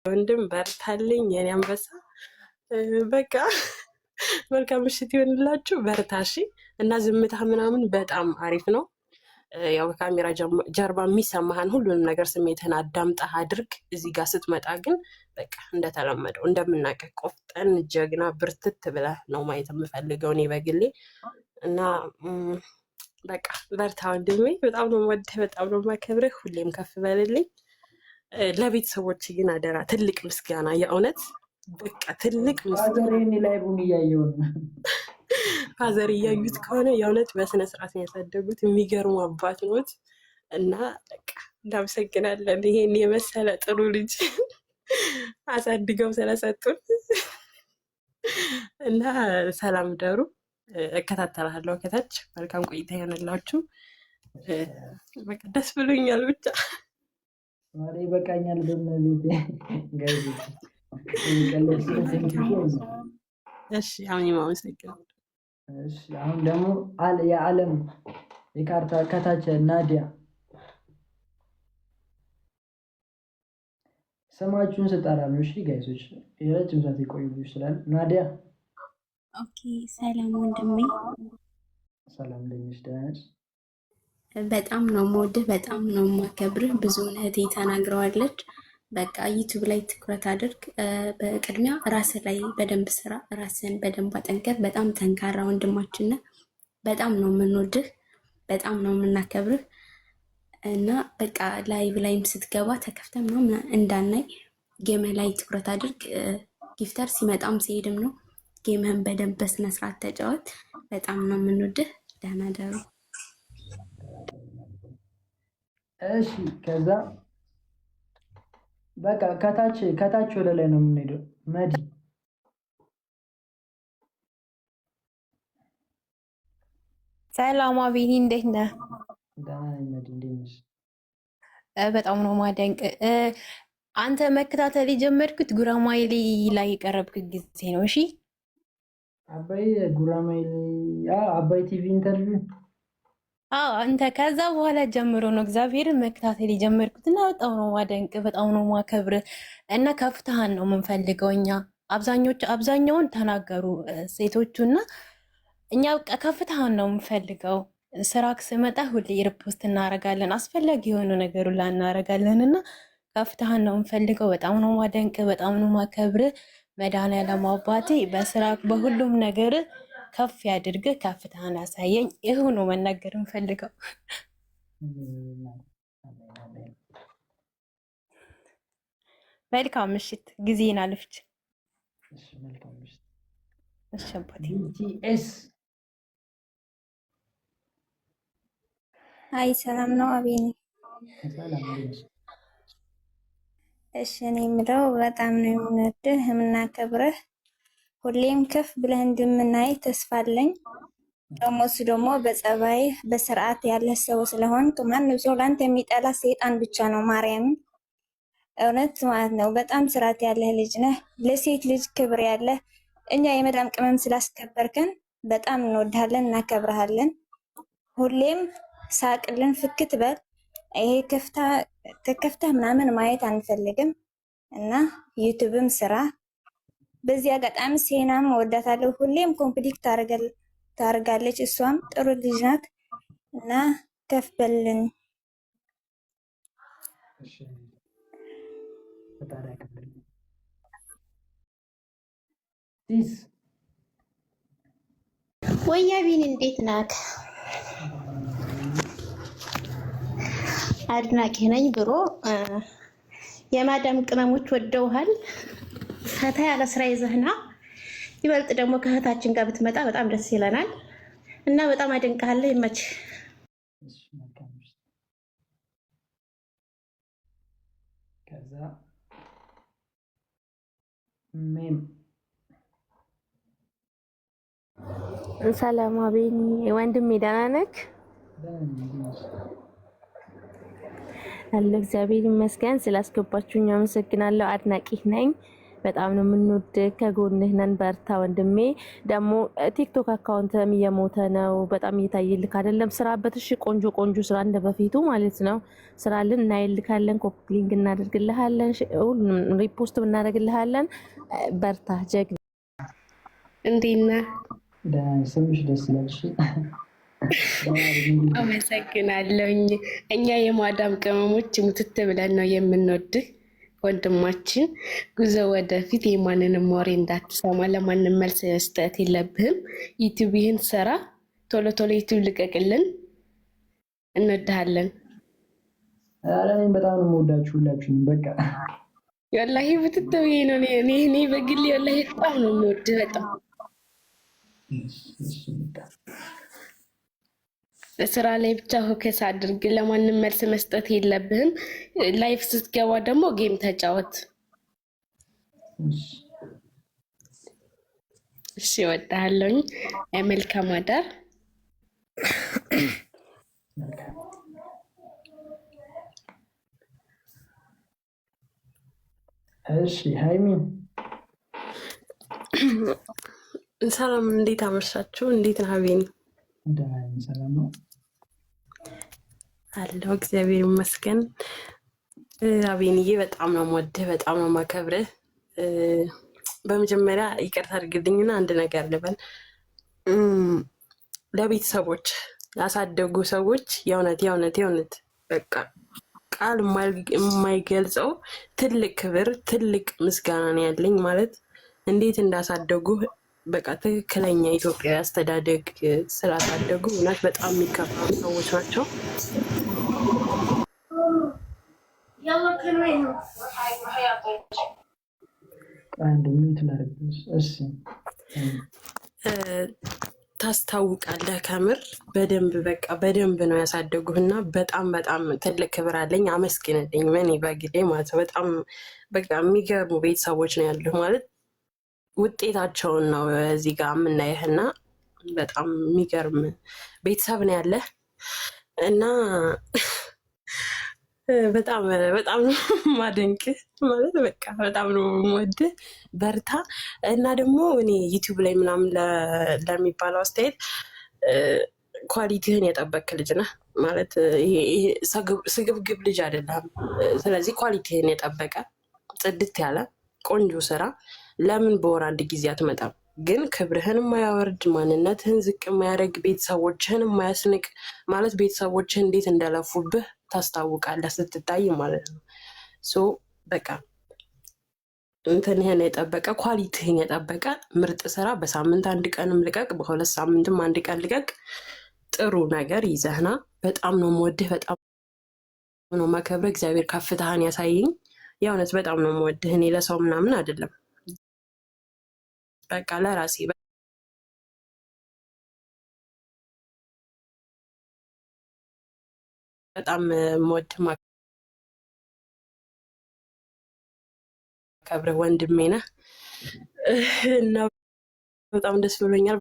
ወንድም በርታልኝ የኔ አንበሳ። በቃ መልካም ምሽት ይሆንላችሁ። በርታሺ እና ዝምታ ምናምን በጣም አሪፍ ነው። ያው ከካሜራ ጀርባ የሚሰማህን ሁሉንም ነገር ስሜትህን አዳምጠህ አድርግ። እዚህ ጋር ስትመጣ ግን በቃ እንደተለመደው እንደምናውቅህ ቆፍጠን ጀግና ብርትት ብለህ ነው ማየት የምፈልገው እኔ በግሌ እና በቃ በርታ ወንድሜ። በጣም ነው የምወድህ፣ በጣም ነው የማከብርህ። ሁሌም ከፍ በልልኝ። ለቤተሰቦች ግን አደራ ትልቅ ምስጋና፣ የእውነት በቃ ትልቅ ምስጋና። ላይ ቡን እያየሁ ነው። ፋዘር እያዩት ከሆነ የእውነት በስነ ስርዓት ያሳደጉት የሚገርሙ አባት ኖት እና በቃ እናመሰግናለን። ይሄን የመሰለ ጥሩ ልጅ አሳድገው ስለሰጡን እና ሰላም ደሩ። እከታተላለሁ ከታች። መልካም ቆይታ ይሆንላችሁ። በቃ ደስ ብሎኛል ብቻ ማሪ በቃኛል። በመቤቴ ጋይዝ እሺ አሁን ማመሰግናለሁ። እሺ አሁን ደግሞ የዓለም የካርታ ከታች ናዲያ ስማችሁን ስጠራለሁ። እሺ ጋይሶች የረጅም ሰዓት የቆዩ ይችላል። ናዲያ ኦኬ። ሰላም ወንድሜ። ሰላም እንደምሽ ደህና? በጣም ነው የምወድህ፣ በጣም ነው የማከብርህ። ብዙ እህቴ ተናግረዋለች። በቃ ዩቲዩብ ላይ ትኩረት አድርግ። በቅድሚያ ራስህ ላይ በደንብ ስራ፣ ራስህን በደንብ አጠንከር። በጣም ጠንካራ ወንድማችን ነህ። በጣም ነው የምንወድህ፣ በጣም ነው የምናከብርህ እና በቃ ላይቭ ላይም ስትገባ ተከፍተህ ምናምን እንዳናይ ጌምህ ላይ ትኩረት አድርግ። ጊፍተር ሲመጣም ሲሄድም ነው። ጌምህን በደንብ በስነ ስርዓት ተጫወት። በጣም ነው የምንወድህ። ደህና ደሩ። እሺ ከዛ በቃ ከታች ወደ ላይ ነው የምንሄደው። መዲ ሰላም አቤኒ፣ እንዴት ነህ? ደህና ነኝ መዲ፣ እንዴት ነሽ? በጣም ነው ማደንቅ። አንተ መከታተል የጀመርኩት ጉራማይሌ ላይ የቀረብክ ጊዜ ነው። እሺ አባይ ጉራማይሌ አባይ ቲቪ ኢንተርቪው አንተ ከዛ በኋላ ጀምሮ ነው እግዚአብሔርን መከታተል የጀመርኩት እና በጣም ነው ማደንቅ፣ በጣም ነው ማከብር እና ከፍታህን ነው የምንፈልገው እኛ። አብዛኛውን ተናገሩ ሴቶቹና እኛ በቃ ከፍታህን ነው የምንፈልገው። ስራክ ስመጣ ሁሌ ሪፖስት እናረጋለን፣ አስፈላጊ የሆኑ ነገሩ ላይ እናረጋለን እና ከፍታህን ነው የምንፈልገው። በጣም ነው ማደንቅ፣ በጣም ነው ማከብር። መድኃኒዓለም አባቴ በስራክ በሁሉም ነገር ከፍ ያድርግህ፣ ከፍታህን ያሳየኝ። ይህ ነው መናገር የምፈልገው። መልካም ምሽት። ጊዜን አልፍች። እሺ አባቴ። አይ ሰላም ነው አቤኔ። እሺ እኔ የምለው በጣም ነው የምንወድህ የምናከብረህ፣ ሁሌም ከፍ ብለህ እንደምናይ ተስፋ አለኝ። ደግሞ እሱ ደግሞ በጸባይ በስርዓት ያለ ሰው ስለሆንክ ማንም ሰው ላንተ የሚጠላ ሰይጣን ብቻ ነው። ማርያምን እውነት ማለት ነው። በጣም ስርዓት ያለህ ልጅ ነህ፣ ለሴት ልጅ ክብር ያለህ። እኛ የመዳም ቅመም ስላስከበርከን በጣም እንወድሃለን፣ እናከብረሃለን። ሁሌም ሳቅልን፣ ፍክት በል። ይሄ ተከፍተህ ምናምን ማየት አንፈልግም እና ዩቲዩብም ስራ። በዚህ አጋጣሚ ሴናም ወዳታለሁ፣ ሁሌም ኮምፕሊት ታርጋለች። እሷም ጥሩ ልጅ ናት እና ከፍ በልን። ወያ ቢን እንዴት ናት? አድናቂ ነኝ ብሮ የማዳም ቅመሞች ወደውሃል። ፈታ ያለ ስራ ይዘህና ይበልጥ ደግሞ ከእህታችን ጋር ብትመጣ በጣም ደስ ይለናል እና በጣም አደንቅሃለሁ። ይመች። ከዛ ሰላም አቤኒ ወንድሜ፣ ደህና ነህ? አለ እግዚአብሔር ይመስገን። ስላስገባችሁኝ አመሰግናለሁ። አድናቂ ነኝ። በጣም ነው የምንወድህ። ከጎንህ ነን። በርታ ወንድሜ። ደግሞ ቲክቶክ አካውንትም እየሞተ ነው። በጣም እየታየልክ አይደለም። ስራበት። እሺ ቆንጆ ቆንጆ ስራ እንደ በፊቱ ማለት ነው። ስራልን እናይልካለን። ኮፒ ሊንክ እናደርግልሃለን። ሁሉንም ሪፖስት እናደርግልሃለን። በርታ ጀግና። እንዴት ነህ? ስምሽ ደስ ይላል። አመሰግናለሁኝ። እኛ የማዳም ቅመሞች ሙትት ብለን ነው የምንወድህ ወንድማችን። ጉዞ ወደፊት። የማንንም ወሬ እንዳትሰማ፣ ለማንም መልስ መስጠት የለብህም። ዩቲዩብ ይህን ስራ ቶሎ ቶሎ ዩቲዩብ ልቀቅልን። እንወድሃለን። እኔም በጣም ነው የምወዳችሁ ሁላችሁንም። በቃ ወላሂ ሙትት ብዬ ነው እኔ በግሌ ወላሂ በጣም ነው የምወድህ። በጣም ስራ ላይ ብቻ ፎከስ አድርግ። ለማንም መልስ መስጠት የለብህም። ላይፍ ስትገባ ደግሞ ጌም ተጫወት። እሺ፣ እወድሃለሁኝ። መልካም አዳር። እሺ ሀይሚ፣ ሰላም፣ እንዴት አመሻችሁ? እንዴት ነህ ሀቢን? ሰላም ነው አለው። እግዚአብሔር ይመስገን። ሀቢንዬ በጣም ነው የምወድህ፣ በጣም ነው የማከብርህ። በመጀመሪያ ይቅርታ አድርግልኝና አንድ ነገር ልበል። ለቤተሰቦች ያሳደጉ ሰዎች የእውነት በቃ ቃል የማይገልጸው ትልቅ ክብር፣ ትልቅ ምስጋና ነው ያለኝ። ማለት እንዴት እንዳሳደጉ በቃ ትክክለኛ ኢትዮጵያዊ አስተዳደግ ስላሳደጉ እውነት በጣም የሚከበሩ ሰዎች ናቸው። ታስታውቃለህ። ከምር በደንብ ነው ያሳደጉህ እና በጣም በጣም ትልቅ ክብር አለኝ። አመስግንልኝ። እኔ በግሌ ማለት ነው በጣም በቃ የሚገርሙ ቤተሰቦች ነው ያሉህ። ማለት ውጤታቸውን ነው እዚህ ጋር የምናየህና በጣም የሚገርም ቤተሰብ ነው ያለህ እና በጣም በጣም ነው ማደንቅህ። ማለት በቃ በጣም ነው የምወድህ። በርታ። እና ደግሞ እኔ ዩቲዩብ ላይ ምናምን ለሚባለው አስተያየት ኳሊቲህን የጠበቅ ልጅ ነህ። ማለት ስግብግብ ልጅ አይደለም። ስለዚህ ኳሊቲህን የጠበቀ ጽድት ያለ ቆንጆ ስራ ለምን በወር አንድ ጊዜ አትመጣም? ግን ክብርህን የማያወርድ ማንነትህን ዝቅ የማያደርግ ቤተሰቦችህን የማያስንቅ ማለት ቤተሰቦችህ እንዴት እንደለፉብህ ታስታውቃለህ ስትታይ ማለት ነው። ሶ በቃ እንትንህን የጠበቀ ኳሊቲህን የጠበቀ ምርጥ ስራ በሳምንት አንድ ቀንም ልቀቅ፣ በሁለት ሳምንትም አንድ ቀን ልቀቅ። ጥሩ ነገር ይዘህና በጣም ነው የምወድህ፣ በጣም ነው ማከብረህ። እግዚአብሔር ከፍታህን ያሳየኝ። የእውነት በጣም ነው የምወድህ። እኔ ለሰው ምናምን አይደለም፣ በቃ ለራሴ በጣም የምወድህ ማከብረህ ወንድሜ ነህ እና በጣም ደስ ብሎኛል።